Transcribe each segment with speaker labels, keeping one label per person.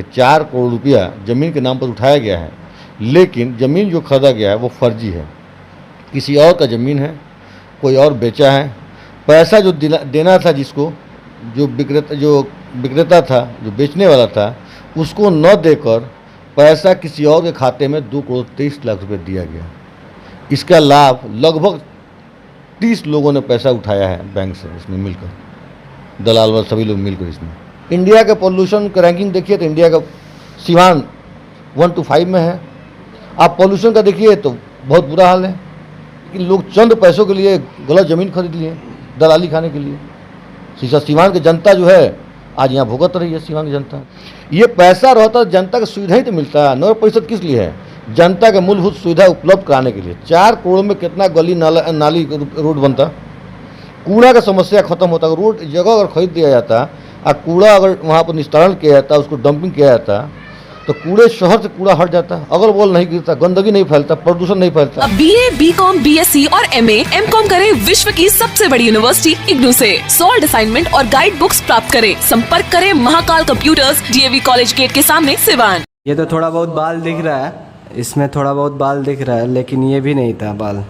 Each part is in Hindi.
Speaker 1: कि 4 करोड़ रुपया ज़मीन के नाम पर उठाया गया है, लेकिन ज़मीन जो खरीदा गया है वो फर्जी है। किसी और का ज़मीन है, कोई और बेचा है। पैसा जो देना था जिसको, जो विक्रेता था, जो बेचने वाला था, उसको न देकर पैसा किसी और के खाते में 2 करोड़ 23 लाख रुपये दिया गया। इसका लाभ लगभग 30 लोगों ने पैसा उठाया है बैंक से, इसमें मिलकर, दलाल वाले सभी लोग मिलकर। इसमें इंडिया के पॉल्यूशन का रैंकिंग देखिए तो इंडिया का सिवान 1 to 5 में है। आप पॉल्यूशन का देखिए तो बहुत बुरा हाल है कि लोग चंद पैसों के लिए गलत ज़मीन खरीद लिए दलाली खाने के लिए। सिवान की जनता जो है आज यहाँ भुगत रही है। सिवान की जनता, ये पैसा रहता जनता की सुविधा ही तो मिलता है। 9% किस लिए है? जनता के मूलभूत सुविधा उपलब्ध कराने के लिए। 4 करोड़ में कितना गली नाली रोड बनता, कूड़ा का समस्या खत्म होता। रोड जगह अगर खरीद दिया जाता और कूड़ा अगर वहाँ पर निस्तारण किया जाता, उसको डंपिंग किया जाता, तो कूड़े शहर से कूड़ा हट जाता, अगल बगल नहीं गिरता, गंदगी नहीं फैलता, प्रदूषण नहीं फैलता।
Speaker 2: अब BA, BCom, BSc और MA, MCom करें विश्व की सबसे बड़ी यूनिवर्सिटी इग्नू से। सॉल्ड असाइनमेंट और गाइड बुक्स प्राप्त करें। संपर्क करें Mahakal computers, DAV college gate के सामने, सिवान।
Speaker 3: ये तो थोड़ा बहुत बाल दिख रहा है, इसमें थोड़ा बहुत बाल दिख रहा है, लेकिन ये भी नहीं था बाल।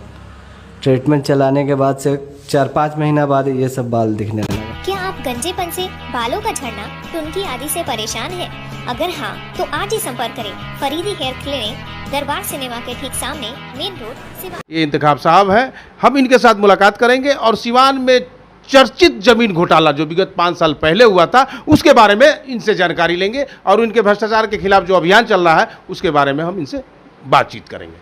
Speaker 3: ट्रीटमेंट चलाने के बाद से 4-5 महीना बाद ये सब बाल दिखने लगा।
Speaker 4: क्या आप गंजेपन से, बालों का झड़ना, टुनकी आदि से परेशान हैं? अगर हाँ, तो आज ही संपर्क करें फरीदी हेयर क्लिनिक, दरबार सिनेमा के ठीक सामने, मेन रोड, सिवान।
Speaker 5: ये इंतखाब साहब हैं, हम इनके साथ मुलाकात करेंगे और सिवान में चर्चित जमीन घोटाला जो विगत 5 साल पहले हुआ था उसके बारे में इनसे जानकारी लेंगे और इनके भ्रष्टाचार के खिलाफ जो अभियान चल रहा है उसके बारे में हम इनसे बातचीत करेंगे।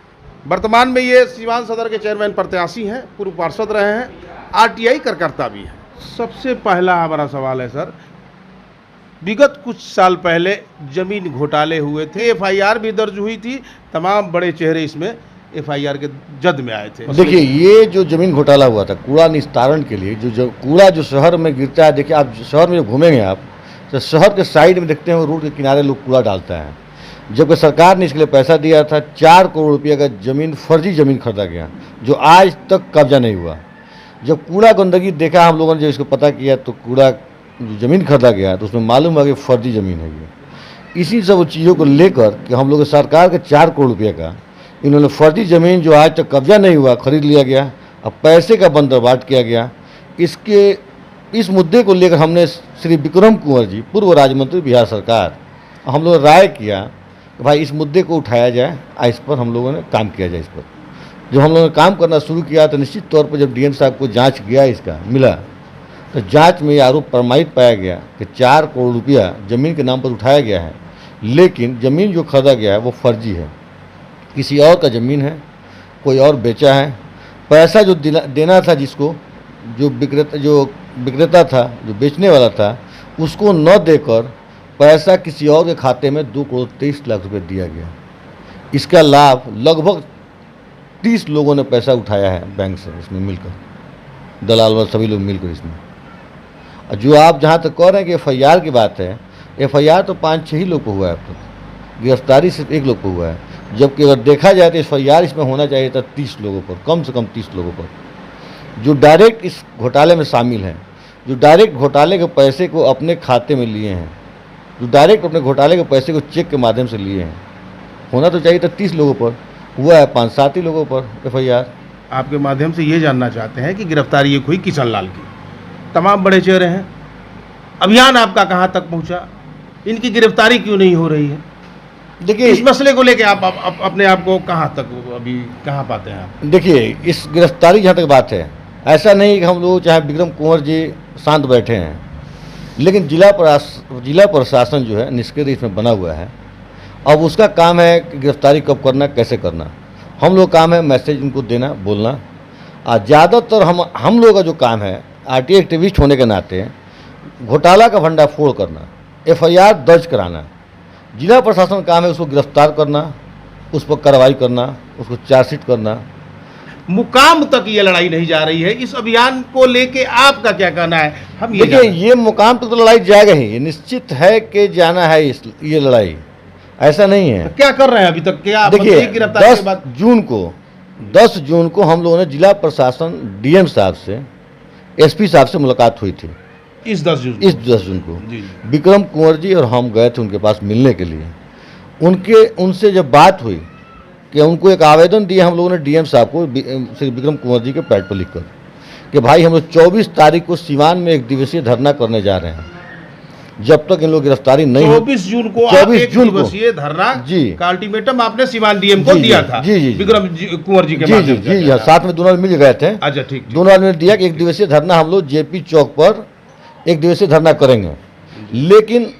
Speaker 5: वर्तमान में ये सिवान सदर के चेयरमैन प्रत्याशी हैं, पूर्व पार्षद रहे हैं, RTI कार्यकर्ता भी हैं। सबसे पहला हमारा सवाल है सर, विगत कुछ साल पहले जमीन घोटाले हुए थे, FIR भी दर्ज हुई थी, तमाम बड़े चेहरे इसमें FIR के जद में आए थे।
Speaker 1: देखिए, ये जो जमीन घोटाला हुआ था कूड़ा निस्तारण के लिए, जो कूड़ा जो शहर में गिरता है, देखिए आप शहर में जब घूमेंगे आप तो शहर के साइड में देखते हैं रोड के किनारे लोग कूड़ा डालता है। जबकि सरकार ने इसके लिए पैसा दिया था, 4 करोड़ रुपये का जमीन, फर्जी जमीन खरीदा गया जो आज तक कब्जा नहीं हुआ। जब कूड़ा गंदगी देखा हम लोगों ने, जब इसको पता किया तो कूड़ा जो ज़मीन खरीदा गया तो उसमें मालूम हुआ कि फर्जी ज़मीन है ये। इसी सब चीज़ों को लेकर कि हम लोग सरकार के 4 करोड़ रुपये का इन्होंने फर्जी ज़मीन जो आज तक कब्जा नहीं हुआ खरीद लिया गया, अब पैसे का बंदोबस्त किया गया। इस मुद्दे को लेकर हमने श्री विक्रम कुंवर जी, पूर्व राज्य मंत्री बिहार सरकार, हम लोगों ने राय किया कि भाई इस मुद्दे को उठाया जाए, इस पर हम लोगों ने काम किया जाए। इस पर जब हम लोगों ने काम करना शुरू किया तो निश्चित तौर पर जब DM साहब को जाँच किया इसका मिला तो जांच में ये आरोप प्रमाणित पाया गया कि 4 करोड़ रुपया ज़मीन के नाम पर उठाया गया है, लेकिन ज़मीन जो खरीदा गया है वो फर्जी है। किसी और का ज़मीन है, कोई और बेचा है। पैसा जो देना था जिसको, जो विक्रेता था, जो बेचने वाला था, उसको न देकर पैसा किसी और के खाते में 2 करोड़ 23 लाख रुपये दिया गया। इसका लाभ लगभग 30 लोगों ने पैसा उठाया है बैंक से, इसमें मिलकर, दलाल वाले सभी लोग मिलकर। इसमें जो आप जहाँ तक कह रहे हैं कि FIR की बात है, FIR तो 5-6 ही लोग को हुआ है अब तक, गिरफ्तारी सिर्फ 1 लोग को हुआ है। जबकि अगर देखा जाए तो FIR इसमें होना चाहिए था 30 लोगों पर, कम से कम 30 लोगों पर, जो डायरेक्ट इस घोटाले में शामिल हैं, जो डायरेक्ट घोटाले के पैसे को अपने खाते में लिए हैं, जो डायरेक्ट अपने घोटाले के पैसे को चेक के माध्यम से लिए हैं। होना तो चाहिए था 30 लोगों पर, हुआ है 5-7 ही लोगों पर FIR।
Speaker 5: आपके माध्यम से ये जानना चाहते हैं कि गिरफ्तारी एक हुई किशन लाल की, तमाम बड़े चेहरे हैं, अभियान आपका कहाँ तक पहुँचा, इनकी गिरफ्तारी क्यों नहीं हो रही है? देखिए, इस मसले को लेके आप अपने आप को कहाँ तक अभी कहाँ पाते हैं आप? देखिए,
Speaker 1: इस गिरफ्तारी जहाँ तक बात है, ऐसा नहीं कि हम लोग चाहे विक्रम कुंवर जी शांत बैठे हैं, लेकिन जिला प्रशासन जो है निष्क्रिय इसमें बना हुआ है। अब उसका काम है कि गिरफ्तारी कब करना, कैसे करना। हम लोग काम है मैसेज उनको देना, बोलना। ज़्यादातर हम लोगों का जो काम है RTI एक्टिविस्ट होने के नाते घोटाला का भंडाफोड़ करना, FIR दर्ज कराना। जिला प्रशासन काम है उसको गिरफ्तार करना, उस पर कार्रवाई करना, उसको चार्जशीट करना।
Speaker 5: मुकाम तक ये लड़ाई नहीं जा रही है, इस अभियान को लेके आपका क्या कहना है? हम
Speaker 1: देखिए, ये मुकाम तक तो लड़ाई जाएगा ही, ये निश्चित है कि जाना है ये लड़ाई, ऐसा नहीं है।
Speaker 5: तो क्या कर रहे हैं अभी तक? क्या
Speaker 1: देखिए,
Speaker 5: गिरफ्तारी के बाद
Speaker 1: 10 जून को हम लोगों ने जिला प्रशासन DM साहब से, SP साहब से मुलाकात हुई थी।
Speaker 5: इस 10 जून
Speaker 1: इस 10 जून को
Speaker 5: जी
Speaker 1: विक्रम कुंवर जी और हम गए थे उनके पास मिलने के लिए। उनसे जब बात हुई कि उनको एक आवेदन दिया हम लोगों ने डीएम साहब को, श्री विक्रम कुंवर जी के पैड पर लिखकर कि भाई हम लोग 24 तारीख को सिवान में एक दिवसीय धरना करने जा रहे हैं, जब तक इन लोग गिरफ्तारी नहीं हो।
Speaker 5: 24 जून को
Speaker 1: 24
Speaker 5: एक
Speaker 1: जून को
Speaker 5: दिवसीय धरना
Speaker 1: जी
Speaker 5: का अल्टीमेटम आपने सिवान डीएम को
Speaker 1: जी,
Speaker 5: दिया
Speaker 1: जी,
Speaker 5: था
Speaker 1: जी, जी,
Speaker 5: विक्रम कुंवर जी के
Speaker 1: जी
Speaker 5: माध्यम
Speaker 1: जी
Speaker 5: से।
Speaker 1: जी, साथ में दोनों मिल गए थे।
Speaker 5: अच्छा ठीक ठीक।
Speaker 1: दोनों आदमी ने दिया कि एक दिवसीय धरना हम लोग जेपी चौक पर एक दिवसीय धरना करेंगे, लेकिन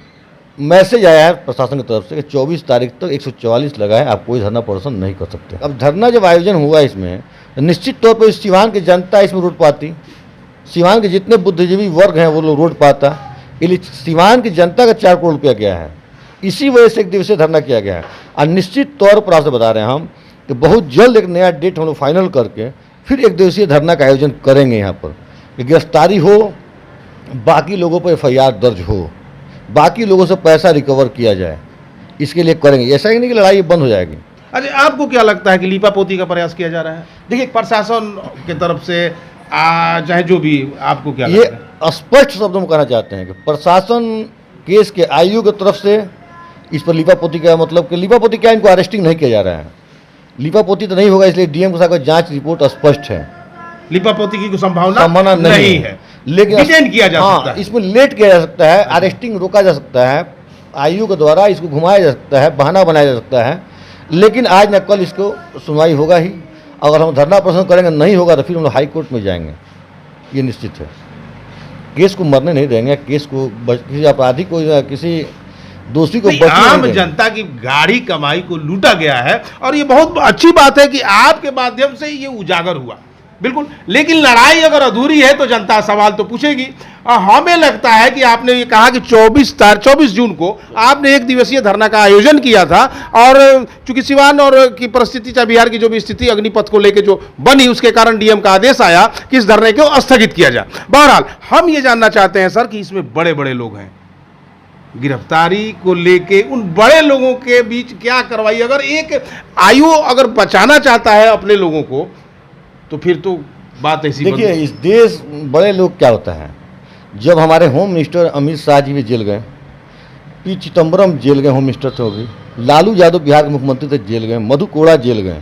Speaker 1: मैसेज आया है प्रशासन की तरफ से कि 24 तारीख तक 144 लगाए, आप कोई धरना प्रदर्शन नहीं कर सकते। अब धरना जब आयोजन हुआ इसमें, निश्चित तौर पर सिवान की जनता इसमें रोड पाती, सिवान के जितने बुद्धिजीवी वर्ग हैं वो लोग रोड पाता, इसलिए सिवान की जनता का 4 करोड़ रुपया गया है, इसी वजह से एक दिवसीय धरना किया गया है। और निश्चित तौर पर आपसे बता रहे हैं हम कि बहुत जल्द एक नया डेट हम लोग फाइनल करके फिर एक दिवसीय धरना का आयोजन करेंगे यहाँ पर, कि गिरफ्तारी हो, बाकी लोगों पर FIR दर्ज हो, बाकी लोगों से पैसा रिकवर किया जाए, इसके लिए करेंगे। ऐसा ही नहीं कि लड़ाई बंद हो जाएगी।
Speaker 5: अच्छा, आपको क्या लगता है कि लीपापोती का प्रयास किया जा रहा है? देखिए प्रशासन की तरफ से चाहे जो भी, आपको क्या लगता है?
Speaker 1: ये स्पष्ट शब्दों में कहना चाहते हैं कि प्रशासन केस के आयु की तरफ से इस पर लीपापोती का मतलब कि लीपापोती क्या, इनको अरेस्टिंग नहीं किया जा रहा है, लीपापोती तो नहीं होगा, इसलिए डीएम साहब का जांच रिपोर्ट स्पष्ट है,
Speaker 5: लीपापोती की कोई संभावना
Speaker 1: नहीं है, लेकिन
Speaker 5: डिटेन किया जा सकता है।
Speaker 1: इसमें लेट किया जा सकता है, अरेस्टिंग रोका जा सकता है, आयु के द्वारा इसको घुमाया जा सकता है, बहाना बनाया जा सकता है, लेकिन आज न कल इसको सुनवाई होगा ही। अगर हम धरना प्रदर्शन करेंगे नहीं होगा तो फिर हम लोग हाई कोर्ट में जाएंगे, ये निश्चित है। केस को मरने नहीं देंगे, केस को किसी अपराधी को या किसी दोषी को
Speaker 5: आम जनता की गाढ़ी कमाई को लूटा गया है, और ये बहुत अच्छी बात है कि आपके माध्यम से ये उजागर हुआ, बिल्कुल। लेकिन लड़ाई अगर अधूरी है तो जनता सवाल तो पूछेगी। हमें लगता है कि आपने ये कहा कि 24 जून को आपने एक दिवसीय धरना का आयोजन किया था, और चूंकि सिवान और की परिस्थिति, चाहे बिहार की जो भी स्थिति अग्निपथ को लेकर जो बनी, उसके कारण डीएम का आदेश आया कि इस धरने को स्थगित किया जाए। बहरहाल हम ये जानना चाहते हैं सर कि इसमें बड़े बड़े लोग हैं, गिरफ्तारी को लेके उन बड़े लोगों के बीच क्या कार्रवाई, अगर एक आयु अगर बचाना चाहता है अपने लोगों को तो फिर तो बात ऐसी।
Speaker 1: देखिए इस देश बड़े लोग क्या होता है, जब हमारे होम मिनिस्टर अमित शाह जी भी जेल गए, पी चिदम्बरम जेल गए, होम मिनिस्टर थे वो भी, लालू यादव बिहार के मुख्यमंत्री थे जेल गए, मधु कोड़ा जेल गए,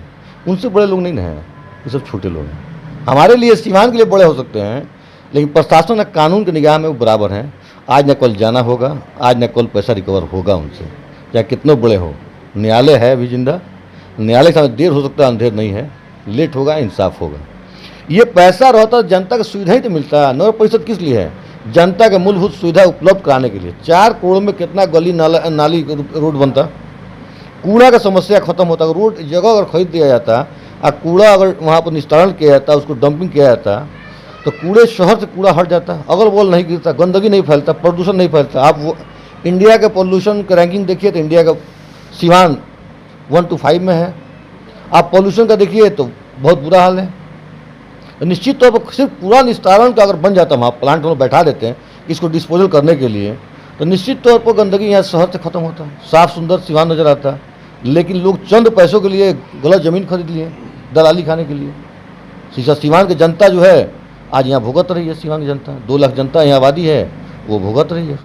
Speaker 1: उनसे बड़े लोग नहीं हैं, ये सब छोटे लोग हैं। हमारे लिए सिवान के लिए बड़े हो सकते हैं, लेकिन प्रशासन और कानून की निगाह में वो बराबर हैं। आज न कल जाना होगा, आज न कल पैसा रिकवर होगा उनसे, चाहे कितने बड़े हो। न्यायालय है अभी जिंदा, न्यायालय के सामने देर हो सकता है, अंधेर नहीं है, लेट होगा, इंसाफ होगा। ये पैसा रहता जनता की सुविधा ही तो मिलता है। नगर परिषद किस लिए है? जनता के मूलभूत सुविधा उपलब्ध कराने के लिए। 4 करोड़ में कितना गली नाली रोड बनता, कूड़ा का समस्या खत्म होता। रोड जगह अगर खरीद दिया जाता और कूड़ा अगर वहाँ पर निस्तारण किया जाता, उसको डंपिंग किया जाता, तो कूड़े शहर से कूड़ा हट जाता, अगल बगल नहीं गिरता, गंदगी नहीं फैलता, प्रदूषण नहीं फैलता। आप वो इंडिया के पोल्यूशन का रैंकिंग देखिए तो इंडिया का सिवान 1 to 5 में है। आप पोल्यूशन का देखिए तो बहुत बुरा हाल है। निश्चित तौर पर सिर्फ कूड़ा निस्तारण का अगर बन जाता, वहाँ प्लांट हम बैठा देते हैं इसको डिस्पोजल करने के लिए, तो निश्चित तौर पर गंदगी यहाँ शहर से खत्म होता, साफ सुंदर सिवान नजर आता। लेकिन लोग चंद पैसों के लिए गलत ज़मीन खरीद लिए दलाली खाने के लिए। सिवान की जनता जो है आज यहाँ भुगत रही है। सिवान की जनता 2 लाख जनता यहाँ आबादी है, वो भुगत रही है।